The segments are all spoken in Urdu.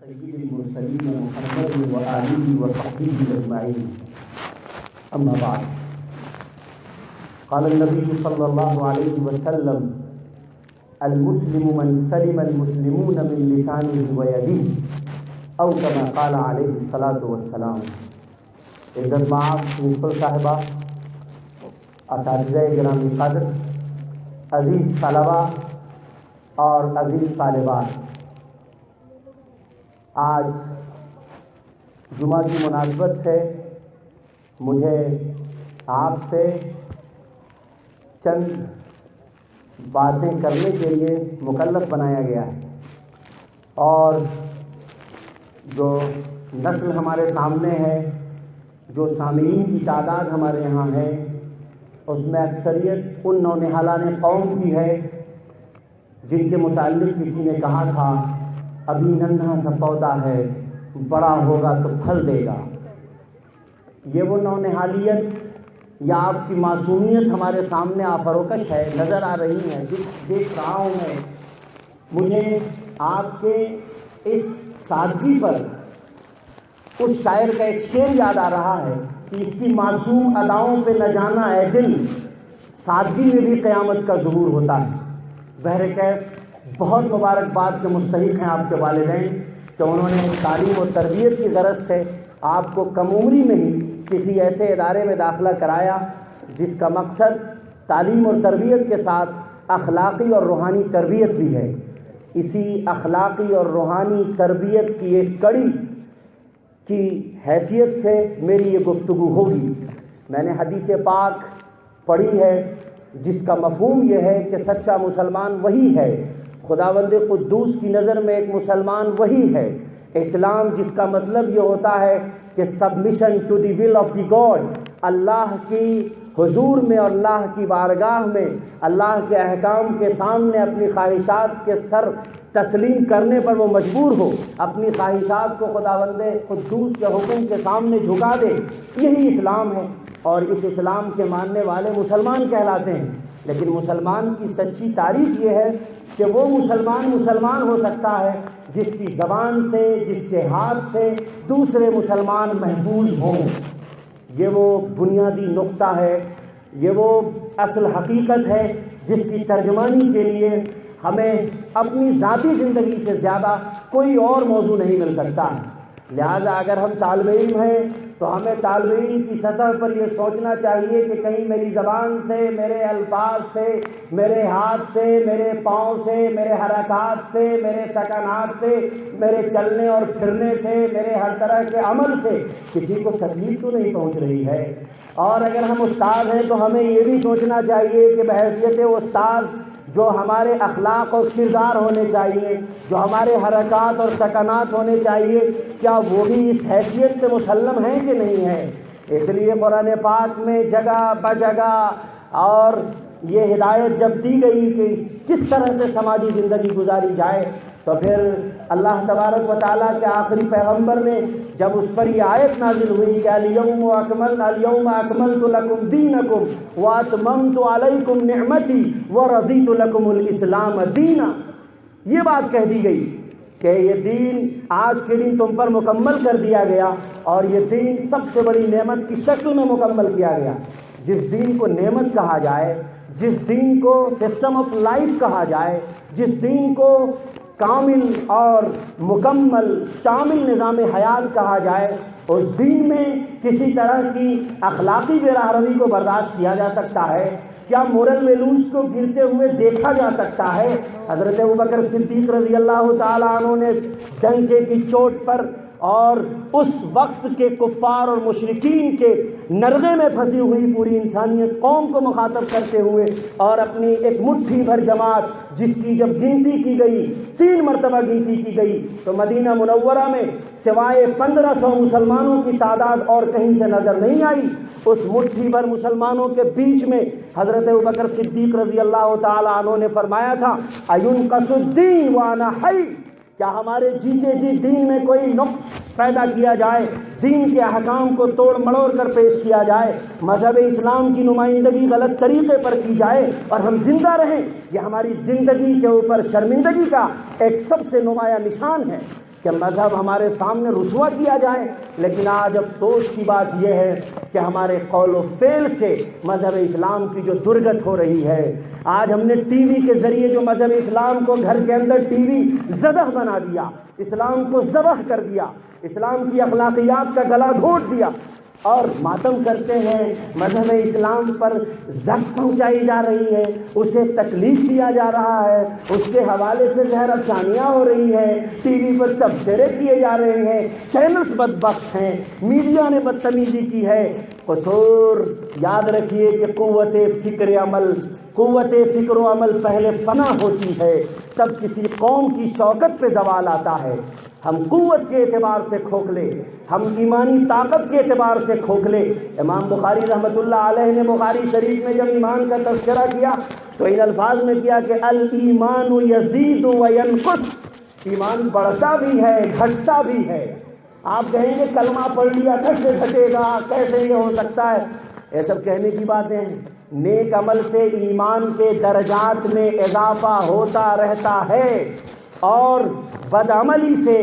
سيد المرسلين محمد وآله وصحبه أجمعين. أما بعد، قال النبي صلى الله عليه وسلم: المسلم من سلم المسلمون من لسانه ويده، أو كما قال عليه الصلاة والسلام. عزت مآب پرنسپل صاحبہ، اساتذہ گرامی قدر، عزیز طلبہ اور عزیز طالبات، آج جمعہ کی مناسبت سے مجھے آپ سے چند باتیں کرنے کے لیے مکلف بنایا گیا ہے، اور جو نسل ہمارے سامنے ہے، جو سامعین کی تعداد ہمارے یہاں ہے، اس میں اکثریت ان نونہالان قوم کی ہے جن کے متعلق کسی نے کہا تھا ابھی ننھا سا پودا ہے، بڑا ہوگا تو پھل دے گا. یہ وہ نونہالیت یا آپ کی معصومیت ہمارے سامنے آفروکش ہے، نظر آ رہی ہے، دیکھ رہا ہوں میں. مجھے آپ کے اس سادگی پر اس شاعر کا ایک شعر یاد آ رہا ہے کہ اس کی معصوم اداؤں پہ نہ جانا اے دل، سادگی میں بھی قیامت کا ظہور ہوتا ہے. بہرکیف بہت مبارکباد کے مستحق ہیں آپ کے والدین کہ انہوں نے تعلیم و تربیت کی غرض سے آپ کو کم عمری میں ہی کسی ایسے ادارے میں داخلہ کرایا جس کا مقصد تعلیم اور تربیت کے ساتھ اخلاقی اور روحانی تربیت بھی ہے. اسی اخلاقی اور روحانی تربیت کی ایک کڑی کی حیثیت سے میری یہ گفتگو ہوگی. میں نے حدیث پاک پڑھی ہے جس کا مفہوم یہ ہے کہ سچا مسلمان وہی ہے، خداوند قدوس کی نظر میں ایک مسلمان وہی ہے. اسلام جس کا مطلب یہ ہوتا ہے کہ submission to the will of the God, Allah کی حضور میں اور اللہ کی بارگاہ میں اللہ کے احکام کے سامنے اپنی خواہشات کے سر تسلیم کرنے پر وہ مجبور ہو، اپنی خواہشات کو خداوند قدوس کے حکم کے سامنے جھکا دے. یہی اسلام ہے، اور اس اسلام کے ماننے والے مسلمان کہلاتے ہیں. لیکن مسلمان کی سچی تعریف یہ ہے کہ وہ مسلمان ہو سکتا ہے جس کی زبان سے، جس کے ہاتھ سے دوسرے مسلمان محفوظ ہوں. یہ وہ بنیادی نقطہ ہے، یہ وہ اصل حقیقت ہے جس کی ترجمانی کے لیے ہمیں اپنی ذاتی زندگی سے زیادہ کوئی اور موضوع نہیں مل سکتا. لہذا اگر ہم طالب علم ہیں تو ہمیں طالب علم کی سطح پر یہ سوچنا چاہیے کہ کہیں میری زبان سے، میرے الفاظ سے، میرے ہاتھ سے، میرے پاؤں سے، میرے حرکات سے، میرے سکنات سے، میرے چلنے اور پھرنے سے، میرے ہر طرح کے عمل سے کسی کو تکلیف تو نہیں پہنچ رہی ہے. اور اگر ہم استاد ہیں تو ہمیں یہ بھی سوچنا چاہیے کہ بحیثیت استاد جو ہمارے اخلاق اور کردار ہونے چاہیے، جو ہمارے حرکات اور سکنات ہونے چاہیے، کیا وہ بھی اس حیثیت سے مسلم ہیں کہ نہیں ہیں. اس لیے قرآن پاک میں جگہ بجگہ اور یہ ہدایت جب دی گئی کہ کس طرح سے سماجی زندگی گزاری جائے، تو پھر اللہ تبارک و تعالیٰ کے آخری پیغمبر نے جب اس پر یہ آیت نازل ہوئی کہ اليوم اکملت لکم دینکم واتممت علیکم نعمتی ورضیت لکم الاسلام دینا، یہ بات کہہ دی گئی کہ یہ دین آج کے دن تم پر مکمل کر دیا گیا، اور یہ دین سب سے بڑی نعمت کی شکل میں مکمل کیا گیا. جس دین کو نعمت کہا جائے، جس دین کو سسٹم آف لائف کہا جائے، جس دین کو کامل اور مکمل شامل نظام حیات کہا جائے، اس دین میں کسی طرح کی اخلاقی بے راہ روی کو برداشت کیا جا سکتا ہے؟ کیا مورل ویلوز کو گرتے ہوئے دیکھا جا سکتا ہے؟ حضرت ابوبکر صدیق رضی اللہ تعالیٰ عنہ نے ڈنکے کی چوٹ پر اور اس وقت کے کفار اور مشرکین کے نرغے میں پھنسی ہوئی پوری انسانیت قوم کو مخاطب کرتے ہوئے اور اپنی ایک مٹھی بھر جماعت جس کی جب گنتی کی گئی 3 مرتبہ گنتی کی گئی تو مدینہ منورہ میں سوائے 1500 مسلمانوں کی تعداد اور کہیں سے نظر نہیں آئی. اس مٹھی بھر مسلمانوں کے بیچ میں حضرت ابوبکر صدیق رضی اللہ تعالی عنہ نے فرمایا تھا اَيُنْقَصُ الدِّينُ وَأَنَا حَيٌّ، کیا ہمارے جیتے جی دین میں کوئی نقص پیدا کیا جائے، دین کے احکام کو توڑ مڑوڑ کر پیش کیا جائے، مذہب اسلام کی نمائندگی غلط طریقے پر کی جائے اور ہم زندہ رہیں، یہ ہماری زندگی کے اوپر شرمندگی کا ایک سب سے نمایاں نشان ہے. کہ مذہب ہمارے سامنے رسوا کیا جائے، لیکن آج افسوس کی بات یہ ہے کہ ہمارے قول و فعل سے مذہب اسلام کی جو درگت ہو رہی ہے، آج ہم نے ٹی وی کے ذریعے جو مذہب اسلام کو گھر کے اندر ٹی وی ذبح بنا دیا، اسلام کو ذبح کر دیا، اسلام کی اخلاقیات کا گلا گھونٹ دیا اور ماتم کرتے ہیں، مذہب اسلام پر زخم پہنچائی جا رہی ہے، اسے تکلیف دیا جا رہا ہے، اس کے حوالے سے زہر افشانیاں ہو رہی ہیں، ٹی وی پر تبصرے کیے جا رہے ہیں، چینلز بدبخت ہیں، میڈیا نے بدتمیزی کی ہے۔ قصور یاد رکھیے کہ قوت فکر و عمل پہلے فنا ہوتی ہے، تب کسی قوم کی شوکت پہ زوال آتا ہے۔ ہم قوت کے اعتبار سے کھوکھلے، ہم ایمانی طاقت کے اعتبار سے کھوکھلے۔ امام بخاری رحمۃ اللہ علیہ نے بخاری شریف میں جب ایمان کا تذکرہ کیا تو ان الفاظ میں کیا کہ الایمان یزید و ینقص، ایمان بڑھتا بھی ہے گھٹتا بھی ہے۔ آپ کہیں گے کلمہ پڑھ لیا گھٹ سے گھٹے گا، کیسے یہ ہو سکتا ہے؟ یہ سب کہنے کی باتیں ہیں۔ نیک عمل سے ایمان کے درجات میں اضافہ ہوتا رہتا ہے اور بد عملی سے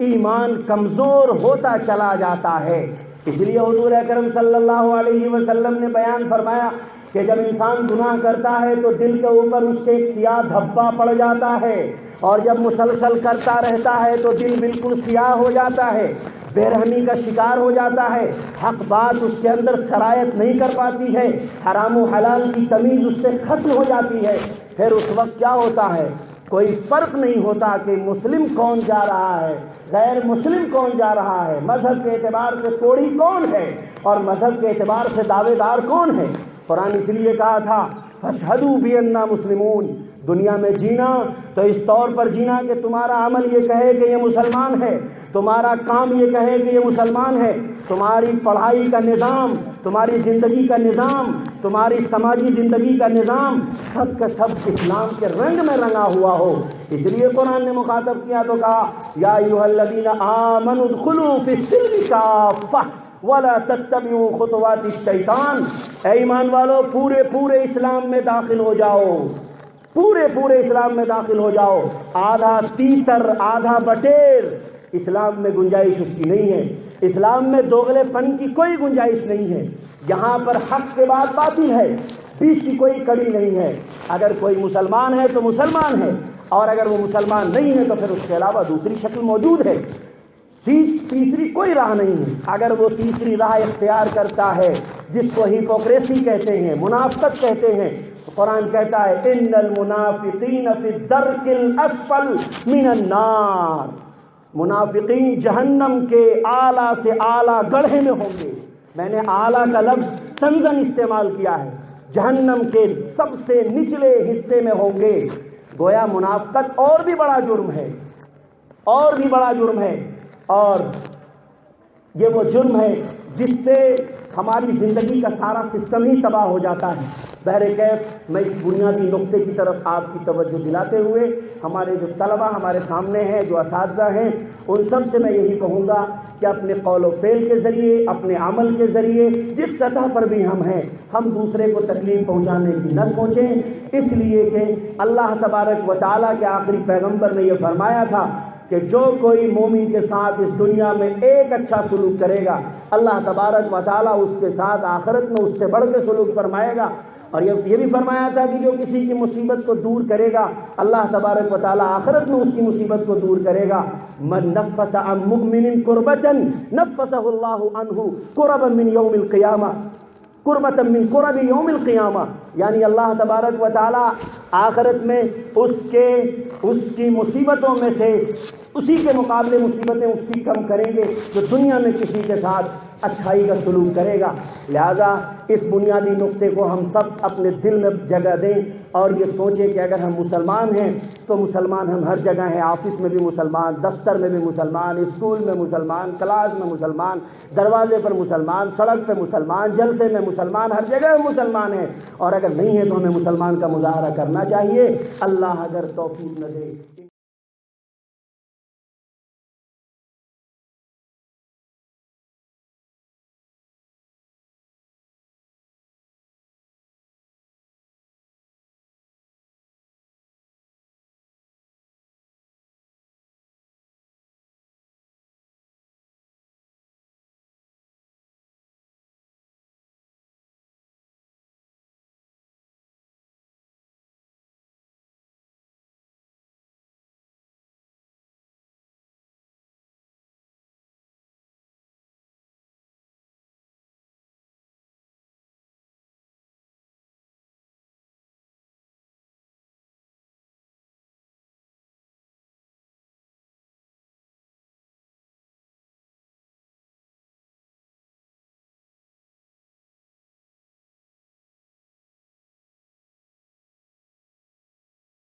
ایمان کمزور ہوتا چلا جاتا ہے۔ اس لیے حضور اکرم صلی اللہ علیہ وسلم نے بیان فرمایا کہ جب انسان گناہ کرتا ہے تو دل کے اوپر اس کے ایک سیاہ دھبا پڑ جاتا ہے، اور جب مسلسل کرتا رہتا ہے تو دل بالکل سیاہ ہو جاتا ہے، بے رحمی کا شکار ہو جاتا ہے، حق بات اس کے اندر سرایت نہیں کر پاتی ہے، حرام و حلال کی تمیز اس سے ختم ہو جاتی ہے۔ پھر اس وقت کیا ہوتا ہے؟ کوئی فرق نہیں ہوتا کہ مسلم کون جا رہا ہے، غیر مسلم کون جا رہا ہے، مذہب کے اعتبار سے کوڑی کون ہے اور مذہب کے اعتبار سے دعوے دار کون ہے۔ قرآن اس لیے کہا تھا فاشہدوا بأننا مسلمون، دنیا میں جینا تو اس طور پر جینا کہ تمہارا عمل یہ کہے کہ یہ مسلمان ہے، تمہارا کام یہ کہے کہ یہ مسلمان ہے، تمہاری پڑھائی کا نظام، تمہاری زندگی کا نظام، تمہاری سماجی زندگی کا نظام سب کا سب اسلام کے رنگ میں رنگا ہوا ہو۔ اس لیے قرآن نے مخاطب کیا تو کہا یا ایھا الذین آمنوا ادخلوا فی السلم کافۃ ولا تتبعوا خطوات الشیطان، اے ایمان والو پورے اسلام میں داخل ہو جاؤ، پورے اسلام میں داخل ہو جاؤ، آدھا تیتر آدھا بٹیر اسلام میں گنجائش اس کی نہیں ہے، اسلام میں دوغلے پن کی کوئی گنجائش نہیں ہے، یہاں پر حق کے بعد باطل ہے، بیچ کی کوئی کڑی نہیں ہے۔ اگر کوئی مسلمان ہے تو مسلمان ہے، اور اگر وہ مسلمان نہیں ہے تو پھر اس کے علاوہ دوسری شکل موجود ہے، تیسری کوئی راہ نہیں ہے۔ اگر وہ تیسری راہ اختیار کرتا ہے جس کو ہپوکریسی کہتے ہیں، منافقت کہتے ہیں، تو قرآن کہتا ہے ان المنافقین فی الدرک الاسفل من النار، منافقین جہنم کے اعلیٰ سے اعلیٰ گڑھے میں ہوں گے۔ میں نے اعلیٰ کا لفظ تنزن استعمال کیا ہے، جہنم کے سب سے نچلے حصے میں ہوں گے۔ گویا منافقت اور بھی بڑا جرم ہے، اور بھی بڑا جرم ہے، اور یہ وہ جرم ہے جس سے ہماری زندگی کا سارا سسٹم ہی تباہ ہو جاتا ہے۔ بہرکیف میں اس بنیادی نقطے کی طرف آپ کی توجہ دلاتے ہوئے ہمارے جو طلبہ ہمارے سامنے ہیں، جو اساتذہ ہیں، ان سب سے میں یہی کہوں گا کہ اپنے قول و فعل کے ذریعے، اپنے عمل کے ذریعے جس سطح پر بھی ہم ہیں، ہم دوسرے کو تکلیف پہنچانے کی نہ سوچیں، اس لیے کہ اللہ تبارک و تعالیٰ کے آخری پیغمبر نے یہ فرمایا تھا کہ جو کوئی مومن کے ساتھ اس دنیا میں ایک اچھا سلوک کرے گا، اللہ تبارک و تعالیٰ اس کے ساتھ آخرت میں اس سے بڑھ کے سلوک فرمائے گا۔ اور یہ بھی فرمایا تھا کہ جو کسی کی مصیبت کو دور کرے گا، اللہ تبارک و تعالیٰ آخرت میں اس کی مصیبت کو دور کرے گا۔ من نفس عن مؤمن کربۃ نفسہ اللہ عنہ کربا من یوم القیامہ، قربۃ من قرب یوم القیامہ، یعنی اللہ تبارک و تعالیٰ آخرت میں اس کی مصیبتوں میں سے اسی کے مقابلے مصیبتیں اس کی کم کریں گے جو دنیا میں کسی کے ساتھ اچھائی کا سلوک کرے گا۔ لہذا اس بنیادی نقطے کو ہم سب اپنے دل میں جگہ دیں اور یہ سوچیں کہ اگر ہم مسلمان ہیں تو مسلمان ہم ہر جگہ ہیں، آفس میں بھی مسلمان، دفتر میں بھی مسلمان، اسکول میں مسلمان، کلاس میں مسلمان، دروازے پر مسلمان، سڑک پہ مسلمان، جلسے میں مسلمان، ہر جگہ مسلمان ہیں، اور اگر نہیں ہے تو ہمیں مسلمان کا مظاہرہ کرنا چاہیے۔ اللہ اگر توفیق نہ دے